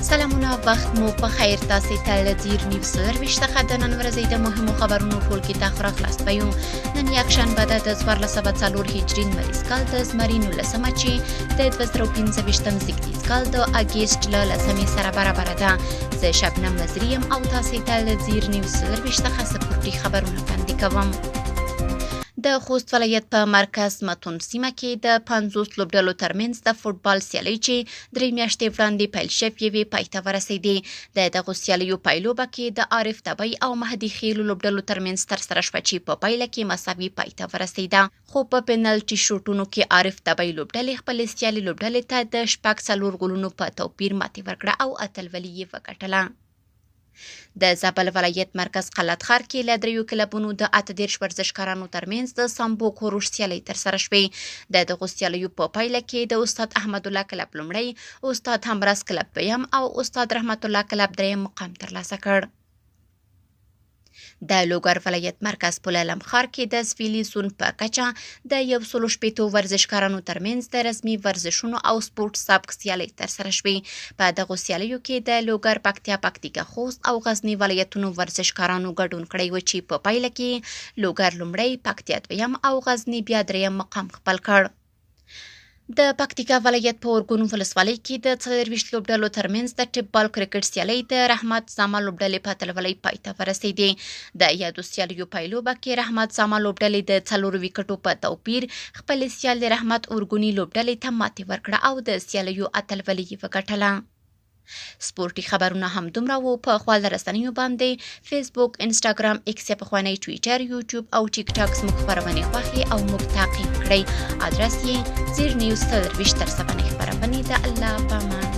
سلامونه وخت مو په خیر تاسو ته لدیر نیوز سرویس څخه د نن ورځې د مهمو خبرونو ټولګي ته خلاص پيو نن یکشن بعد د 1404 هجری مریض کال د زمرینو لسمه چې د 2015 زیږدیز کال د اگست ل لسمه سره برابر ده زه شبنم وزریم او تاسو ته لدیر نیوز سرویس څخه سپورتي خبرونه وړاندې کوم د خوست ولایت په مرکز متون سیمه کې د 50 لوبډلو ترمنځ د فوتبال سیالي چې 3 میاشتې وړاندې پیل شوې وي پای ته ورسېدې د دغو سیالیو پایلوبه کې د عارف طبی او مهدي خیلو لوبډلو ترمنځ ترسره شوه چې په پایله کې مساوي پای ته ورسېده خو په پینالټي شوټونو کې عارف طبی لوبډلې خپل سیالي لوبډلې ته د شپږ څلور ګولونو په توپیر ماتې ورکړه او اتلولي یې وګټله د زابل ولایت مرکز قلات ښار کې له 3 کلبونو د 18 ورزشکارانو ترمنځ د سامبو کوروش سیالي ترسره شوې د دغو سیالیو په پایله کې د استاد احمد الله کلب لومړی استاد همراز کلب دویم او استاد رحمت الله کلب دریم مقام ترلاسه کړ د لوګر ولایت مرکز پولالم ښار کې د سویلي زون په کچه د 160 ورزشکارانو ترمنځ د رسمي ورزشونو او سپورت سابق سیالي ترسره شوې په دغو سیالیو کې د لوګر پکتیا پکتیکا خوست او غزنی ولایتونو ورزشکارانو ګډون کړی و چې په پایله کې لوګر لومړی پکتیا دویم او غزنی بیا دریم مقام خپل کړ د پکتیکا ولایت په اورګون ولسوالۍ کې د 24 لوبډلو ترمنځ د ټیپ بال کرکټ سیالي د رحمت زاما لوبډلې په اتلولۍ پای ته ورسېدې د یادو سیالیو پایلوبه کې رحمت زاما لوبډلې د 4 ویکټو په توپیر خپل سیال رحمت اورګونی لوبډلې ته ماتې ورکړه او د سیالیو اتلولي یې وګټله سپورتي خبرونه هم دومره وو په خپل رسنیو باندې فیسبوک انسټاګرام ایکس په خوانی ټوئیټر یوټیوب او ټیک ټاک زموږ خبرونه خوښي او موږ تعقیب کړئ ادرس یې زیر نیوز سرویس تر څنګه خبرونه ده الله پامان